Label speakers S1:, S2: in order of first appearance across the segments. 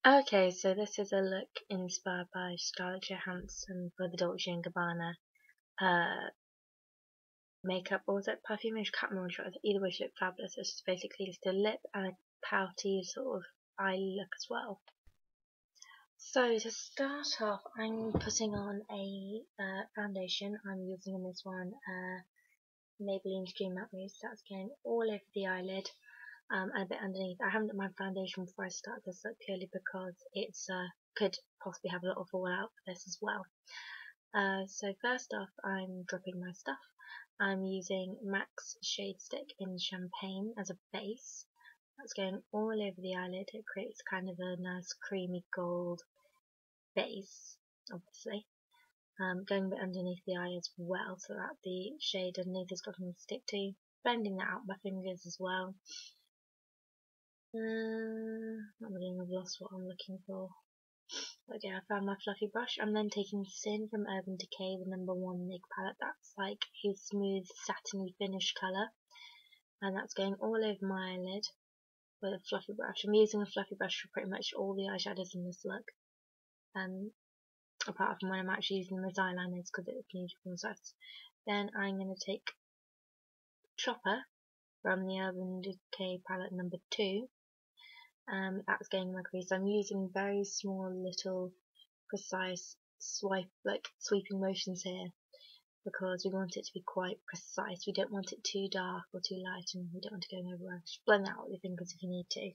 S1: Okay, so this is a look inspired by Scarlett Johansson for the Dolce & Gabbana makeup, or was it perfume? I can't remember which one. Either way, she looked fabulous. It's just basically just a lip and a pouty sort of eye look as well. So to start off, I'm putting on a foundation. I'm using in this one Maybelline Dream Matte Mousse. That's going all over the eyelid. And a bit underneath. I haven't done my foundation before I start this look purely because it's could possibly have a lot of fallout for this as well. So first off, I'm dropping my stuff. I'm using MAC's Shade Stick in Champagne as a base. That's going all over the eyelid. It creates kind of a nice creamy gold base, obviously. Going a bit underneath the eye as well, so that the shade underneath has got something to stick to. Blending that out with my fingers as well. Not really, I've lost what I'm looking for. Okay, I found my fluffy brush. I'm then taking Sin from Urban Decay, the #1 NYX palette. That's like a smooth, satiny finish colour. And that's going all over my eyelid with a fluffy brush. I'm using a fluffy brush for pretty much all the eyeshadows in this look. Apart from when I'm actually using them as eyeliners because it's beautiful and such. Then I'm going to take Chopper from the Urban Decay palette #2. That's going in my crease. I'm using very small little precise sweeping motions here because we want it to be quite precise. We don't want it too dark or too light, and we don't want to go everywhere. Just blend that out with your fingers if you need to.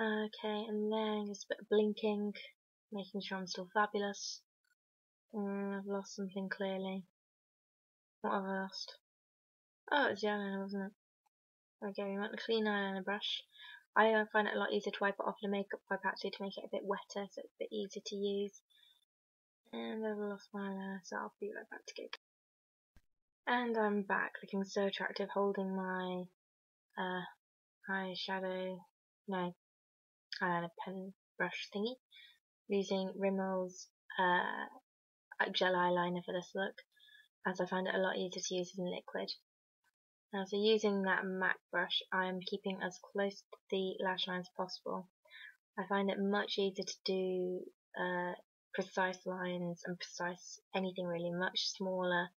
S1: Okay, and then just a bit of blinking, making sure I'm still fabulous. I've lost something clearly. What have I lost? Oh, it's the eyeliner, wasn't it? Okay, we want a clean eyeliner brush. I find it a lot easier to wipe it off the makeup wipe actually to make it a bit wetter, so it's a bit easier to use. And I've lost my eyeliner, so I'll be right back to go. And I'm back, looking so attractive, holding my eyeliner pen brush thingy, using Rimmel's gel eyeliner for this look, as I find it a lot easier to use in liquid. Now, so using that MAC brush, I am keeping as close to the lash line as possible. I find it much easier to do precise lines and precise anything really, much smaller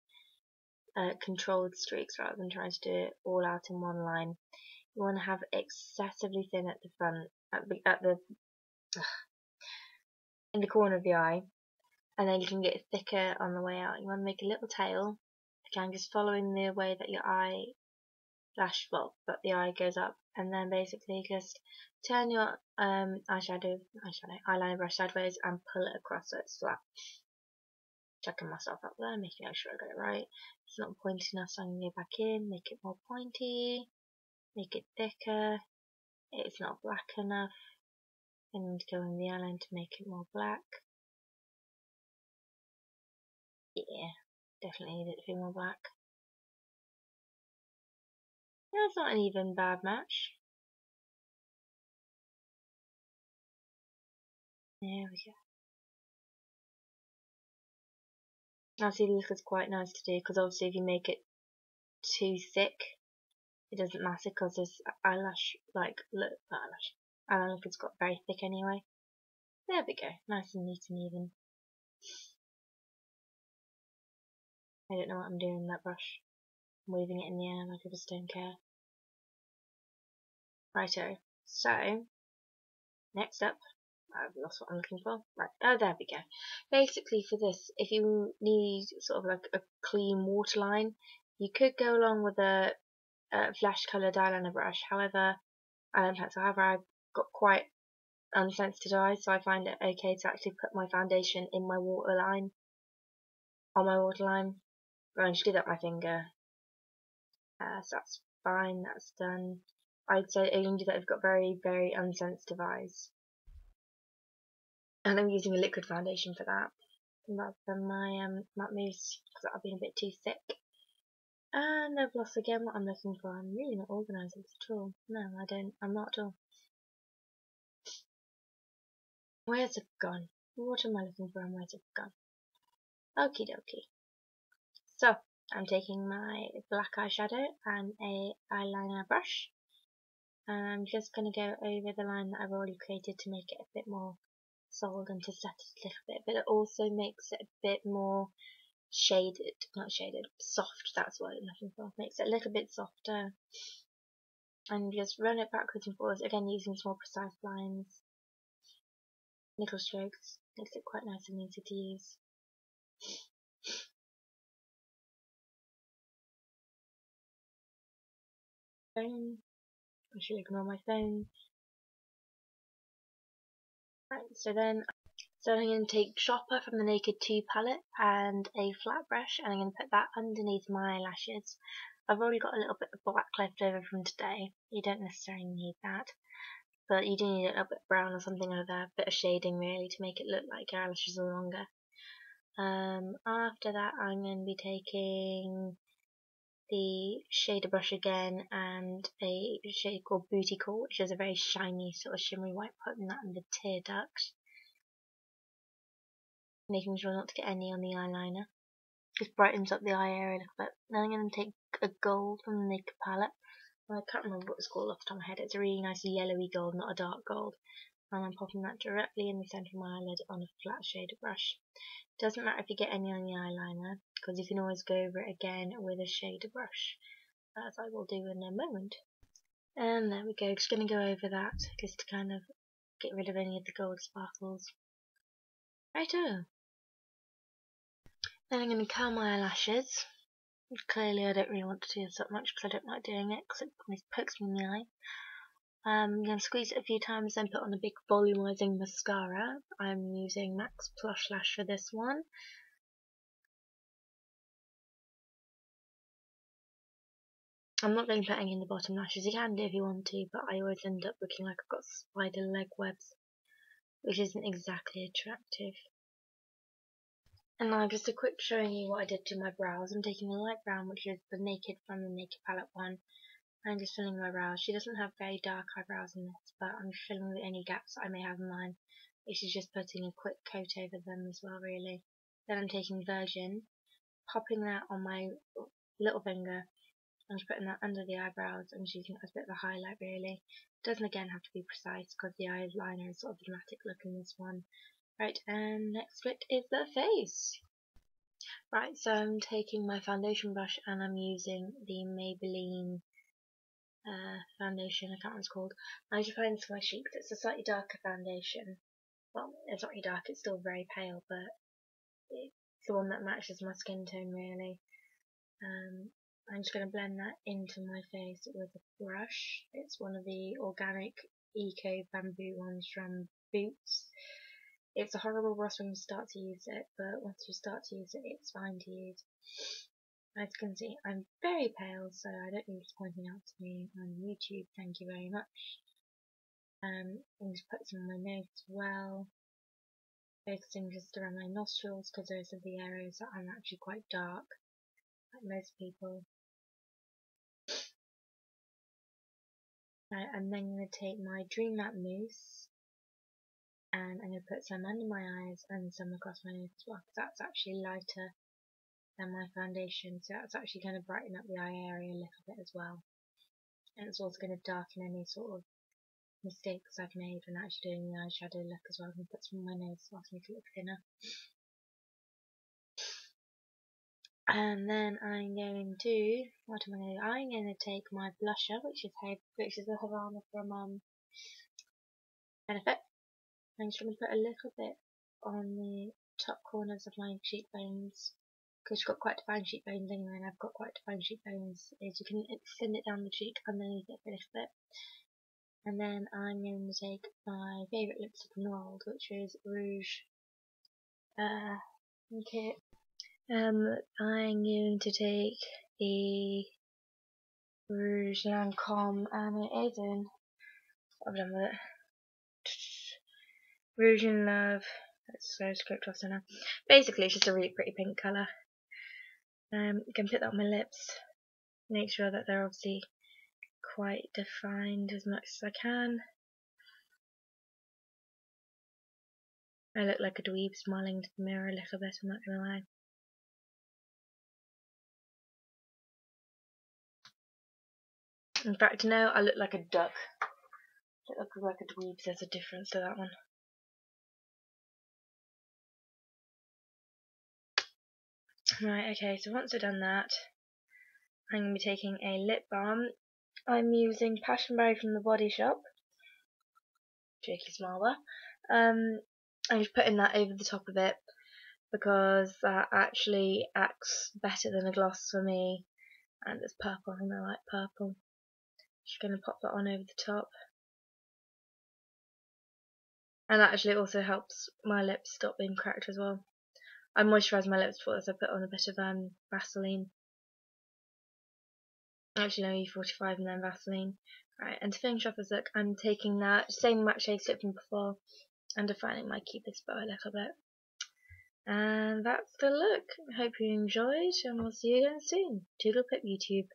S1: controlled streaks rather than trying to do it all out in one line. You want to have excessively thin at the front, in the corner of the eye, and then you can get thicker on the way out. You want to make a little tail, again just following the way that your that the eye goes up, and then basically just turn your eyeliner brush sideways and pull it across so it's flat. Checking myself up there, making sure I got it right. It's not pointy enough, so I'm going to go back in, make it more pointy, make it thicker. It's not black enough, and go in the eyeliner to make it more black. Yeah, definitely need it to be more black. That's not an even bad match. There we go. Now see, this is quite nice to do because obviously if you make it too thick, it doesn't matter because this eyeliner has got very thick anyway. There we go, nice and neat and even. I don't know what I'm doing with that brush. I'm waving it in the air like I just don't care. Righto, so next up, I've lost what I'm looking for. Right, oh there we go. Basically for this, if you need sort of like a clean waterline, you could go along with a flash coloured eyeliner brush. However, I've got quite unsensitive eyes, so I find it okay to actually put my foundation in my waterline, on my waterline. I just do that with my finger. So that's fine, that's done. I'd say only do that if you've got very, very unsensitive eyes. And I'm using a liquid foundation for that, rather than my matte mousse, because that'll be a bit too thick. And I've lost again what I'm looking for. I'm really not organised at all. No, I'm not at all. Where's it gone? What am I looking for and where's it gone? Okie dokie. So, I'm taking my black eyeshadow and a eyeliner brush. And I'm just going to go over the line that I've already created to make it a bit more solid and to set it a little bit, but it also makes it a bit more shaded, not shaded, soft, that's what I'm looking for. Makes it a little bit softer. And just run it backwards and forwards, again using some more precise lines. Little strokes, makes it quite nice and easy to use. Phone. I should ignore my phone. Right, so I'm going to take Shopper from the Naked 2 palette and a flat brush, and I'm going to put that underneath my eyelashes. I've already got a little bit of black left over from today. You don't necessarily need that, but you do need a little bit of brown or something like that, a bit of shading really to make it look like your eyelashes are longer. After that, I'm going to be taking the shader brush again and a shade called Booty Call, which is a very shiny sort of shimmery white, putting that in the tear duct, making sure not to get any on the eyeliner. Just brightens up the eye area a little bit. Then I'm going to take a gold from the Naked palette. I can't remember what it's called off the top of my head. It's a really nice yellowy gold, not a dark gold. And I'm popping that directly in the centre of my eyelid on a flat shader brush. Doesn't matter if you get any on the eyeliner, because you can always go over it again with a shader brush, as I will do in a moment. And there we go, just going to go over that, just to kind of get rid of any of the gold sparkles. Righto! Then I'm going to curl my eyelashes. Clearly I don't really want to do this that much because I don't like doing it, because it pokes me in the eye. I'm going to squeeze it a few times, then put on a big volumizing mascara. I'm using MAC's Plush Lash for this one. I'm not going to put any in the bottom lashes. You can do if you want to, but I always end up looking like I've got spider leg webs, which isn't exactly attractive. And now just a quick showing you what I did to my brows. I'm taking a light brown, which is the Naked from the Naked palette one, and just filling my brows. She doesn't have very dark eyebrows in this, but I'm filling any gaps that I may have in mine, which is just putting a quick coat over them as well, really. Then I'm taking Virgin, popping that on my little finger, and just putting that under the eyebrows and just using it as a bit of a highlight, really. It doesn't again have to be precise because the eyeliner is sort of dramatic look in this one. Right, and next bit is the face. Right, so I'm taking my foundation brush and I'm using the Maybelline foundation, I can't remember what it's called. I just applying this to my cheeks. It's a slightly darker foundation. Well, it's not really dark, it's still very pale, but it's the one that matches my skin tone, really. I'm just going to blend that into my face with a brush. It's one of the organic eco bamboo ones from Boots. It's a horrible brush when you start to use it, but once you start to use it, it's fine to use. As you can see, I'm very pale, so I don't need it pointing out to me on YouTube. Thank you very much. I'm just put some on my nose as well, focusing just around my nostrils because those are the areas that I'm actually quite dark, like most people. Right, I'm then going to take my Dream Matte mousse and I'm going to put some under my eyes and some across my nose as well, because that's actually lighter than my foundation, so that's actually going to brighten up the eye area a little bit as well. And it's also going to darken any sort of mistakes I've made when actually doing the eyeshadow look as well. I'm going to put some on my nose as well to make it look thinner. And then I'm going to, what am I going to do? I'm going to take my blusher, which is the Havana from Benefit. I'm just going to put a little bit on the top corners of my cheekbones, because you've got quite defined cheekbones anyway, and I've got quite defined cheekbones, is you can extend it down the cheek underneath it a little bit. And then I'm going to take my favourite lipstick in the world, which is Rouge. Okay. I'm going to take the Rouge Lancome, and it is in, what have I done with it? Rouge in Love. That's so script off now. Basically, it's just a really pretty pink colour. You can put that on my lips. Make sure that they're obviously quite defined as much as I can. I look like a dweeb smiling to the mirror a little bit, I'm not gonna lie. In fact, no, I look like a duck. I look like a dweeb, there's a difference to that one. Right, okay, so once I've done that, I'm going to be taking a lip balm. I'm using Passionberry from the Body Shop. Cheeky smile there. I'm just putting that over the top of it because that actually acts better than a gloss for me. And it's purple, and I like purple. Just going to pop that on over the top. And that actually also helps my lips stop being cracked as well. I moisturise my lips before, so I put on a bit of Vaseline. Actually, no, E45 and then Vaseline. Right, and to finish off this look, I'm taking that same matte shade slip from before and defining my cupid's bow a little bit. And that's the look. I hope you enjoyed, and we'll see you again soon. Toodle pip YouTube.